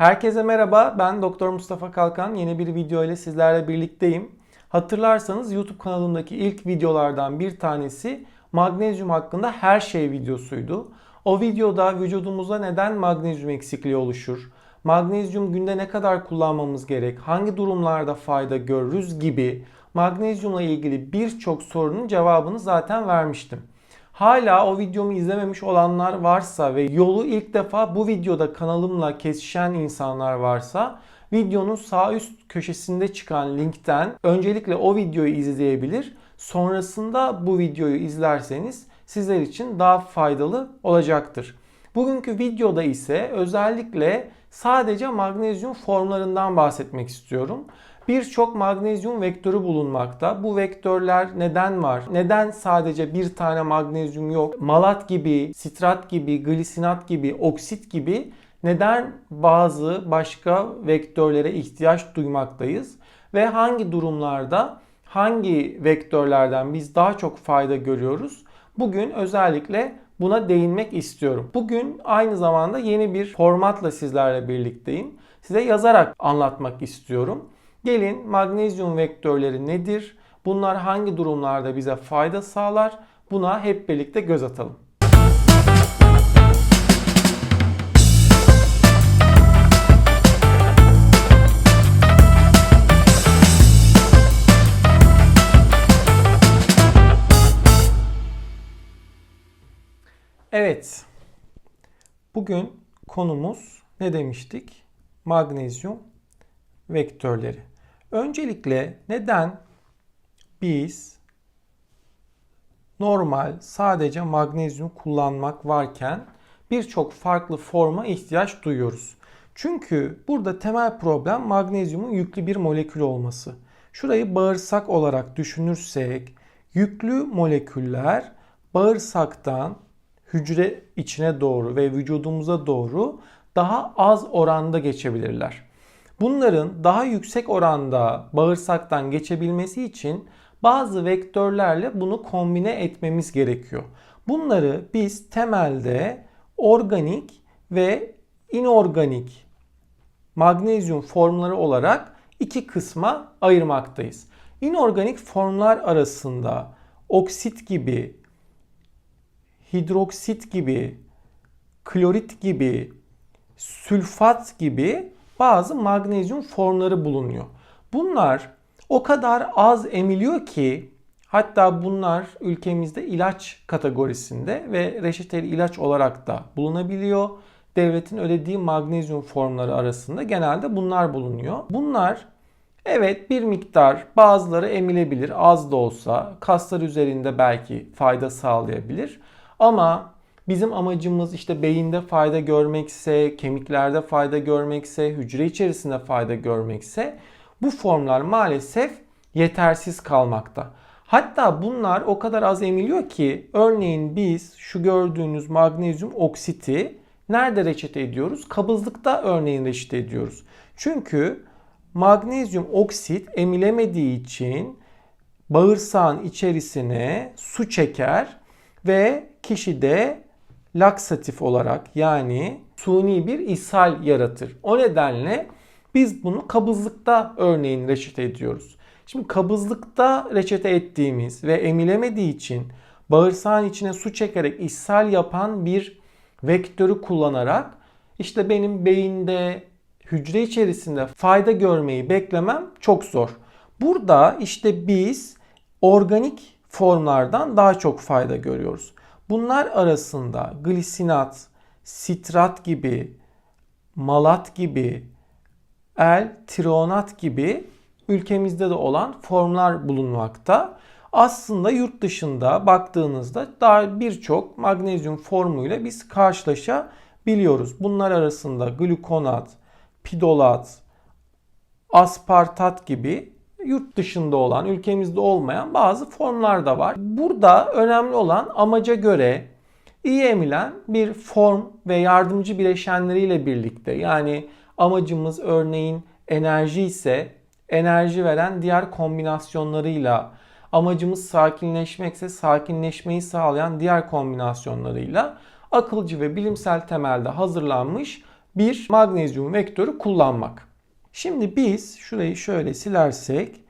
Herkese merhaba, ben Doktor Mustafa Kalkan. Yeni bir video ile sizlerle birlikteyim. Hatırlarsanız YouTube kanalımdaki ilk videolardan bir tanesi magnezyum hakkında her şey videosuydu. O videoda vücudumuzda neden magnezyum eksikliği oluşur, magnezyum günde ne kadar kullanmamız gerek, hangi durumlarda fayda görürüz gibi magnezyumla ilgili birçok sorunun cevabını zaten vermiştim. Hala o videomu izlememiş olanlar varsa ve yolu ilk defa bu videoda kanalımla kesişen insanlar varsa videonun sağ üst köşesinde çıkan linkten öncelikle o videoyu izleyebilir. Sonrasında bu videoyu izlerseniz sizler için daha faydalı olacaktır. Bugünkü videoda ise özellikle sadece magnezyum formlarından bahsetmek istiyorum. Birçok magnezyum vektörü bulunmakta. Bu vektörler neden var? Neden sadece bir tane magnezyum yok? Malat gibi, sitrat gibi, glisinat gibi, oksit gibi neden bazı başka vektörlere ihtiyaç duymaktayız? Ve hangi durumlarda hangi vektörlerden biz daha çok fayda görüyoruz? Bugün özellikle buna değinmek istiyorum. Bugün aynı zamanda yeni bir formatla sizlerle birlikteyim. Size yazarak anlatmak istiyorum. Gelin magnezyum vektörleri nedir? Bunlar hangi durumlarda bize fayda sağlar? Buna hep birlikte göz atalım. Evet. Bugün konumuz ne demiştik? Magnezyum vektörleri. Öncelikle neden biz normal sadece magnezyum kullanmak varken birçok farklı forma ihtiyaç duyuyoruz? Çünkü burada temel problem magnezyumun yüklü bir molekül olması. Şurayı bağırsak olarak düşünürsek yüklü moleküller bağırsaktan hücre içine doğru ve vücudumuza doğru daha az oranda geçebilirler. Bunların daha yüksek oranda bağırsaktan geçebilmesi için bazı vektörlerle bunu kombine etmemiz gerekiyor. Bunları biz temelde organik ve inorganik magnezyum formları olarak iki kısma ayırmaktayız. İnorganik formlar arasında oksit gibi, hidroksit gibi, klorit gibi, sülfat gibi bazı magnezyum formları bulunuyor. Bunlar o kadar az emiliyor ki hatta bunlar ülkemizde ilaç kategorisinde ve reçeteli ilaç olarak da bulunabiliyor. Devletin ödediği magnezyum formları arasında genelde bunlar bulunuyor. Bunlar evet bir miktar bazıları emilebilir, az da olsa kaslar üzerinde belki fayda sağlayabilir. Ama bizim amacımız işte beyinde fayda görmekse, kemiklerde fayda görmekse, hücre içerisinde fayda görmekse bu formlar maalesef yetersiz kalmakta. Hatta bunlar o kadar az emiliyor ki örneğin biz şu gördüğünüz magnezyum oksiti nerede reçete ediyoruz? Kabızlıkta örneğin reçete ediyoruz. Çünkü magnezyum oksit emilemediği için bağırsağın içerisine su çeker ve kişide laksatif olarak yani suni bir ishal yaratır. O nedenle biz bunu kabızlıkta örneğin reçete ediyoruz. Şimdi kabızlıkta reçete ettiğimiz ve emilemediği için bağırsağın içine su çekerek ishal yapan bir vektörü kullanarak işte benim beyinde hücre içerisinde fayda görmeyi beklemem çok zor. Burada işte biz organik formlardan daha çok fayda görüyoruz. Bunlar arasında glisinat, sitrat gibi, malat gibi, L-trionat gibi ülkemizde de olan formlar bulunmakta. Aslında yurt dışında baktığınızda daha birçok magnezyum formuyla biz karşılaşabiliyoruz. Bunlar arasında glukonat, pidolat, aspartat gibi yurt dışında olan, ülkemizde olmayan bazı formlar da var. Burada önemli olan amaca göre iyi emilen bir form ve yardımcı bileşenleriyle birlikte, yani amacımız örneğin enerji ise enerji veren diğer kombinasyonlarıyla, amacımız sakinleşmekse sakinleşmeyi sağlayan diğer kombinasyonlarıyla akılcı ve bilimsel temelde hazırlanmış bir magnezyum vektörü kullanmak. Şimdi biz şurayı şöyle silersek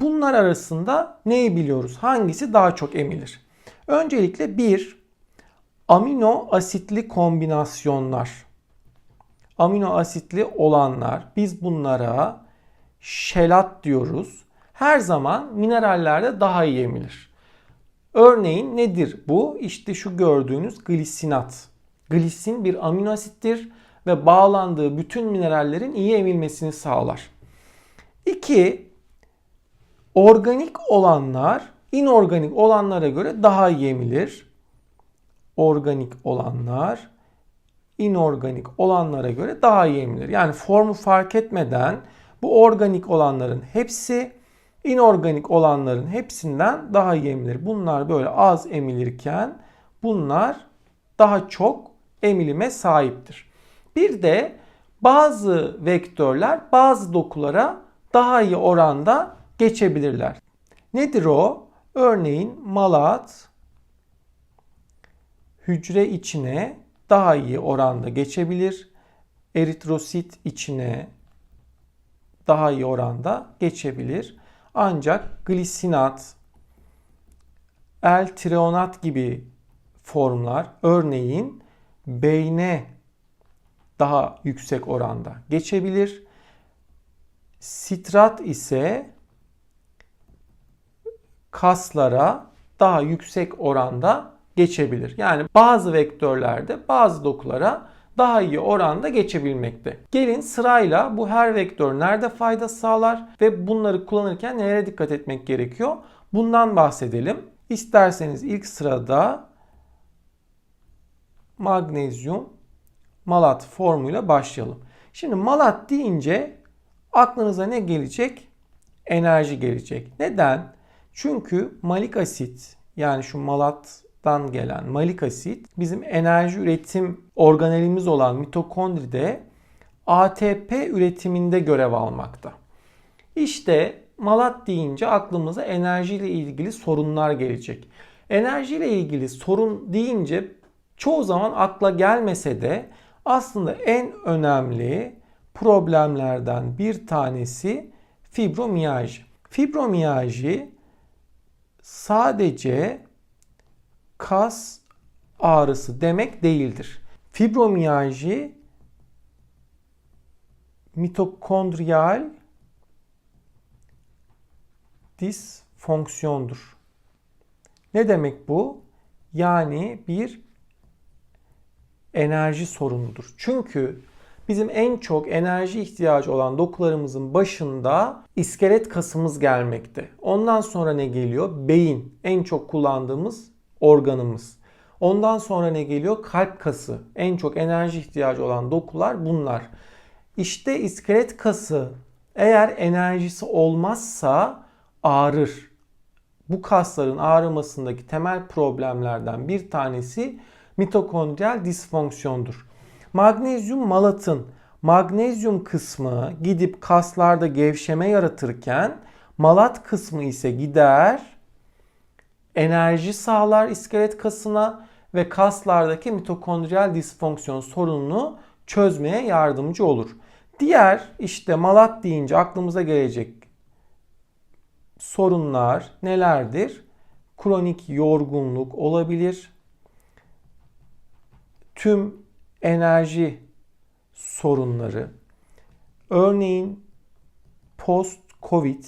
bunlar arasında neyi biliyoruz? Hangisi daha çok emilir? Öncelikle bir amino asitli kombinasyonlar. Amino asitli olanlar, biz bunlara şelat diyoruz. Her zaman minerallerde daha iyi emilir. Örneğin nedir bu? İşte şu gördüğünüz glisinat. Glisin bir amino asittir ve bağlandığı bütün minerallerin iyi emilmesini sağlar. 2. Organik olanlar inorganik olanlara göre daha iyi emilir. Organik olanlar inorganik olanlara göre daha iyi emilir. Yani formu fark etmeden bu organik olanların hepsi inorganik olanların hepsinden daha iyi emilir. Bunlar böyle az emilirken bunlar daha çok emilime sahiptir. Bir de bazı vektörler bazı dokulara daha iyi oranda geçebilirler. Nedir o? Örneğin malat hücre içine daha iyi oranda geçebilir. Eritrosit içine daha iyi oranda geçebilir. Ancak glisinat, L-treonat gibi formlar örneğin beyne daha yüksek oranda geçebilir. Sitrat ise kaslara daha yüksek oranda geçebilir. Yani bazı vektörlerde bazı dokulara daha iyi oranda geçebilmekte. Gelin sırayla bu her vektör nerede fayda sağlar ve bunları kullanırken nelere dikkat etmek gerekiyor? Bundan bahsedelim. İsterseniz ilk sırada magnezyum malat formuyla başlayalım. Şimdi malat deyince aklınıza ne gelecek? Enerji gelecek. Neden? Çünkü malik asit, yani şu malattan gelen malik asit bizim enerji üretim organelimiz olan mitokondride ATP üretiminde görev almakta. İşte malat deyince aklımıza enerji ile ilgili sorunlar gelecek. Enerji ile ilgili sorun deyince çoğu zaman akla gelmese de aslında en önemli problemlerden bir tanesi fibromiyalji. Fibromiyalji sadece kas ağrısı demek değildir. Fibromiyalji mitokondriyal disfonksiyondur. Ne demek bu? Yani bir enerji sorunudur. Çünkü bizim en çok enerji ihtiyacı olan dokularımızın başında iskelet kasımız gelmekte. Ondan sonra ne geliyor? Beyin, en çok kullandığımız organımız. Ondan sonra ne geliyor? Kalp kası. En çok enerji ihtiyacı olan dokular bunlar. İşte iskelet kası eğer enerjisi olmazsa ağrır. Bu kasların ağrımasındaki temel problemlerden bir tanesi mitokondriyal disfonksiyondur. Magnezyum malatın magnezyum kısmı gidip kaslarda gevşeme yaratırken malat kısmı ise gider enerji sağlar iskelet kasına ve kaslardaki mitokondriyal disfonksiyon sorununu çözmeye yardımcı olur. Diğer işte malat deyince aklımıza gelecek sorunlar nelerdir? Kronik yorgunluk olabilir. Tüm enerji sorunları. Örneğin post-Covid,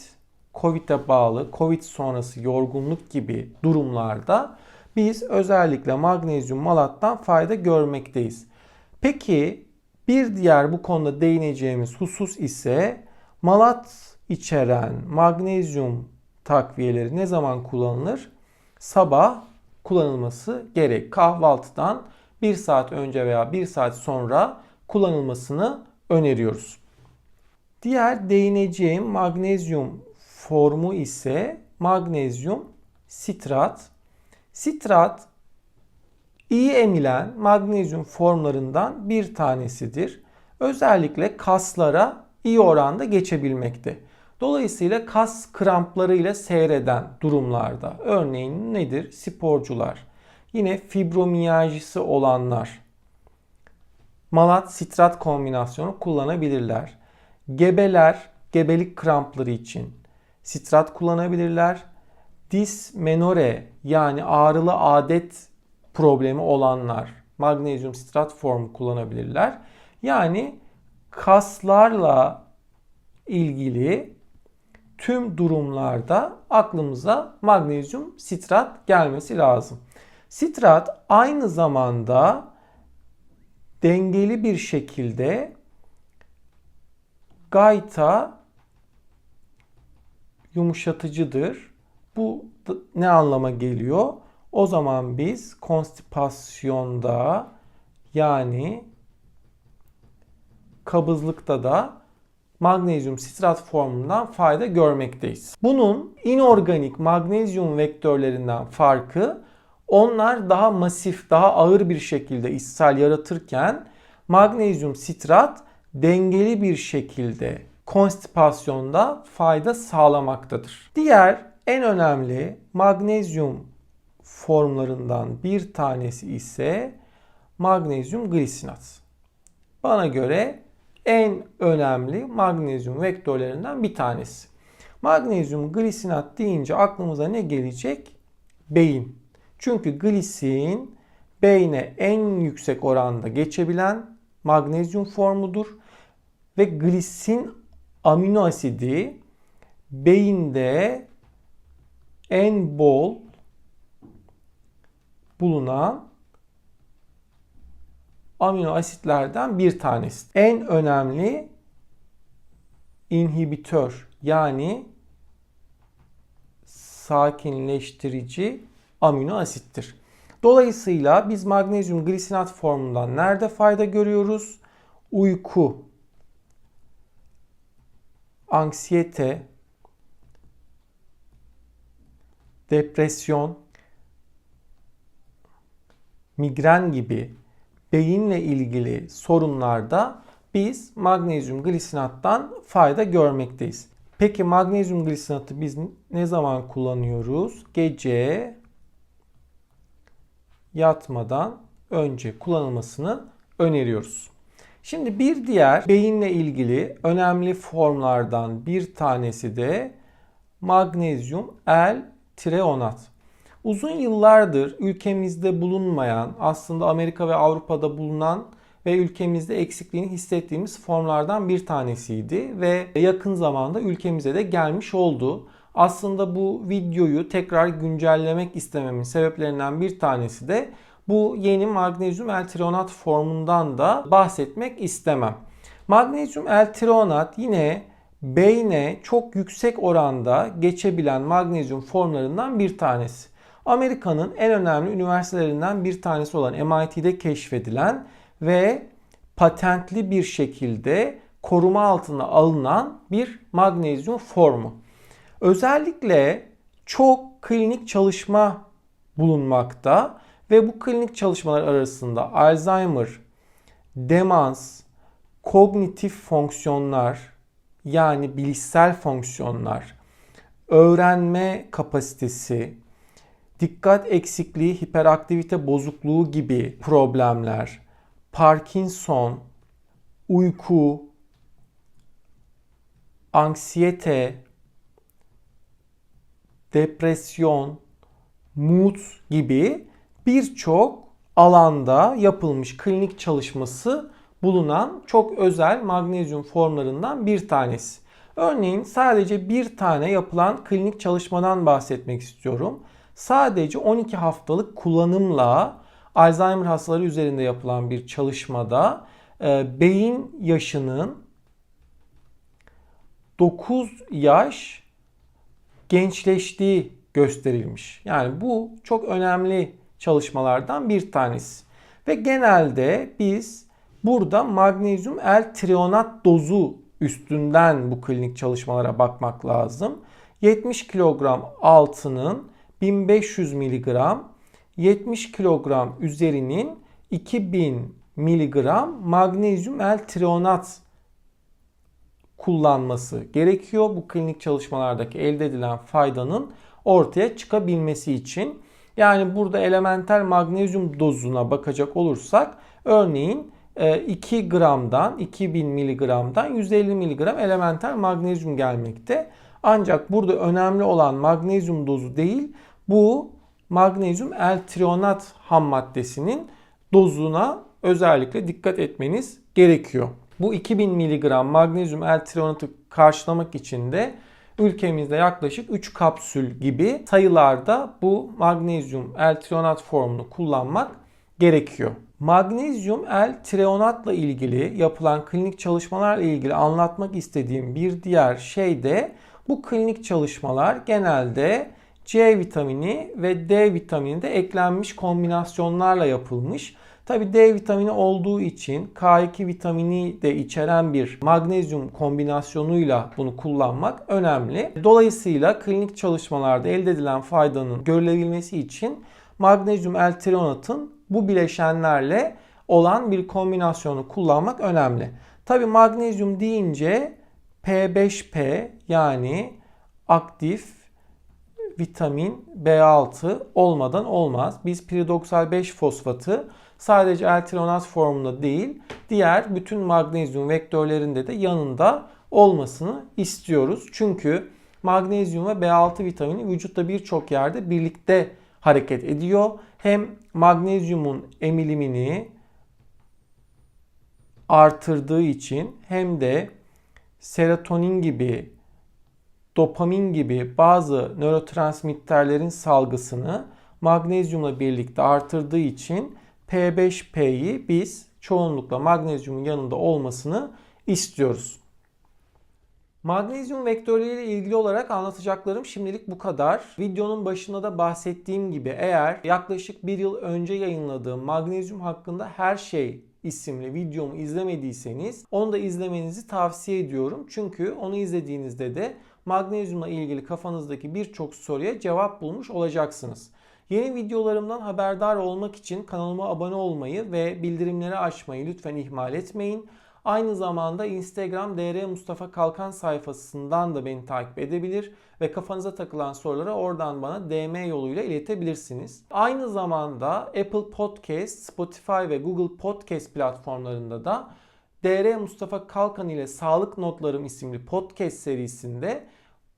Covid'e bağlı, Covid sonrası yorgunluk gibi durumlarda biz özellikle magnezyum malattan fayda görmekteyiz. Peki bir diğer bu konuda değineceğimiz husus ise malat içeren magnezyum takviyeleri ne zaman kullanılır? Sabah kullanılması gerek. Kahvaltıdan 1 saat önce veya 1 saat sonra kullanılmasını öneriyoruz. Diğer değineceğim magnezyum formu ise magnezyum sitrat. Sitrat iyi emilen magnezyum formlarından bir tanesidir. Özellikle kaslara iyi oranda geçebilmekte. Dolayısıyla kas kramplarıyla seyreden durumlarda, örneğin nedir? Sporcular, yine fibromiyaljisi olanlar, malat sitrat kombinasyonu kullanabilirler. Gebeler gebelik krampları için sitrat kullanabilirler. Dismenore yani ağrılı adet problemi olanlar magnezyum sitrat formu kullanabilirler. Yani kaslarla ilgili tüm durumlarda aklımıza magnezyum sitrat gelmesi lazım. Sitrat aynı zamanda dengeli bir şekilde gayta yumuşatıcıdır. Bu ne anlama geliyor? O zaman biz konstipasyonda yani kabızlıkta da magnezyum sitrat formundan fayda görmekteyiz. Bunun inorganik magnezyum vektörlerinden farkı onlar daha masif, daha ağır bir şekilde ishal yaratırken magnezyum sitrat dengeli bir şekilde konstipasyonda fayda sağlamaktadır. Diğer en önemli magnezyum formlarından bir tanesi ise magnezyum glisinat. Bana göre en önemli magnezyum vektörlerinden bir tanesi. Magnezyum glisinat deyince aklımıza ne gelecek? Beyin. Çünkü glisin beyne en yüksek oranda geçebilen magnezyum formudur. Ve glisin amino asidi beyinde en bol bulunan amino asitlerden bir tanesi. En önemli inhibitör yani sakinleştirici amino asittir. Dolayısıyla biz magnezyum glisinat formundan nerede fayda görüyoruz? Uyku, anksiyete, depresyon, migren gibi beyinle ilgili sorunlarda biz magnezyum glisinattan fayda görmekteyiz. Peki magnezyum glisinatı biz ne zaman kullanıyoruz? Gece yatmadan önce kullanılmasını öneriyoruz. Şimdi bir diğer beyinle ilgili önemli formlardan bir tanesi de magnezyum L-treonat. Uzun yıllardır ülkemizde bulunmayan, aslında Amerika ve Avrupa'da bulunan ve ülkemizde eksikliğini hissettiğimiz formlardan bir tanesiydi ve yakın zamanda ülkemize de gelmiş oldu. Aslında bu videoyu tekrar güncellemek istememin sebeplerinden bir tanesi de bu yeni magnezyum L-treonat formundan da bahsetmek istemem. Magnezyum L-treonat yine beyne çok yüksek oranda geçebilen magnezyum formlarından bir tanesi. Amerika'nın en önemli üniversitelerinden bir tanesi olan MIT'de keşfedilen ve patentli bir şekilde koruma altına alınan bir magnezyum formu. Özellikle çok klinik çalışma bulunmakta ve bu klinik çalışmalar arasında Alzheimer, demans, kognitif fonksiyonlar yani bilişsel fonksiyonlar, öğrenme kapasitesi, dikkat eksikliği, hiperaktivite bozukluğu gibi problemler, Parkinson, uyku, anksiyete, depresyon, mood gibi birçok alanda yapılmış klinik çalışması bulunan çok özel magnezyum formlarından bir tanesi. Örneğin sadece bir tane yapılan klinik çalışmadan bahsetmek istiyorum. Sadece 12 haftalık kullanımla Alzheimer hastaları üzerinde yapılan bir çalışmada beyin yaşının 9 yaş gençleştiği gösterilmiş. Yani bu çok önemli çalışmalardan bir tanesi. Ve genelde biz burada magnezyum L-treonat dozu üstünden bu klinik çalışmalara bakmak lazım. 70 kilogram altının 1500 miligram, 70 kilogram üzerinin 2000 miligram magnezyum L-treonat kullanması gerekiyor. Bu klinik çalışmalardaki elde edilen faydanın ortaya çıkabilmesi için. Yani burada elementel magnezyum dozuna bakacak olursak örneğin 2 gramdan, 2000 miligramdan 150 miligram elementer magnezyum gelmekte. Ancak burada önemli olan magnezyum dozu değil, bu magnezyum L-trionat ham maddesinin dozuna özellikle dikkat etmeniz gerekiyor. Bu 2000 miligram magnezyum L-trionatı karşılamak için de ülkemizde yaklaşık 3 kapsül gibi sayılarda bu magnezyum L-trionat formunu kullanmak gerekiyor. Magnezyum L-trionatla ilgili yapılan klinik çalışmalarla ilgili anlatmak istediğim bir diğer şey de bu klinik çalışmalar genelde C vitamini ve D vitamini de eklenmiş kombinasyonlarla yapılmış. Tabi D vitamini olduğu için K2 vitamini de içeren bir magnezyum kombinasyonuyla bunu kullanmak önemli. Dolayısıyla klinik çalışmalarda elde edilen faydanın görülebilmesi için magnezyum L-trionatın bu bileşenlerle olan bir kombinasyonu kullanmak önemli. Tabi magnezyum deyince P5P yani aktif vitamin B6 olmadan olmaz. Biz piridoksal 5 fosfatı sadece L-trionat formunda değil, diğer bütün magnezyum vektörlerinde de yanında olmasını istiyoruz. Çünkü magnezyum ve B6 vitamini vücutta birçok yerde birlikte hareket ediyor. Hem magnezyumun emilimini artırdığı için hem de serotonin gibi, dopamin gibi bazı nörotransmitterlerin salgısını magnezyumla birlikte artırdığı için P5P'yi biz çoğunlukla magnezyumun yanında olmasını istiyoruz. Magnezyum vektörleriyle ilgili olarak anlatacaklarım şimdilik bu kadar. Videonun başında da bahsettiğim gibi eğer yaklaşık bir yıl önce yayınladığım magnezyum hakkında her şey isimli videomu izlemediyseniz onu da izlemenizi tavsiye ediyorum. Çünkü onu izlediğinizde de magnezyumla ilgili kafanızdaki birçok soruya cevap bulmuş olacaksınız. Yeni videolarımdan haberdar olmak için kanalıma abone olmayı ve bildirimleri açmayı lütfen ihmal etmeyin. Aynı zamanda Instagram DR Mustafa Kalkan sayfasından da beni takip edebilir ve kafanıza takılan soruları oradan bana DM yoluyla iletebilirsiniz. Aynı zamanda Apple Podcast, Spotify ve Google Podcast platformlarında da DR Mustafa Kalkan ile Sağlık Notlarım isimli podcast serisinde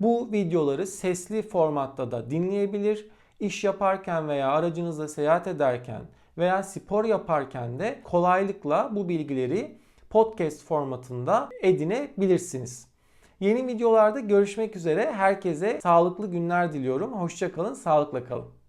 bu videoları sesli formatta da dinleyebilir. İş yaparken veya aracınızla seyahat ederken veya spor yaparken de kolaylıkla bu bilgileri podcast formatında edinebilirsiniz. Yeni videolarda görüşmek üzere. Herkese sağlıklı günler diliyorum. Hoşça kalın, sağlıkla kalın.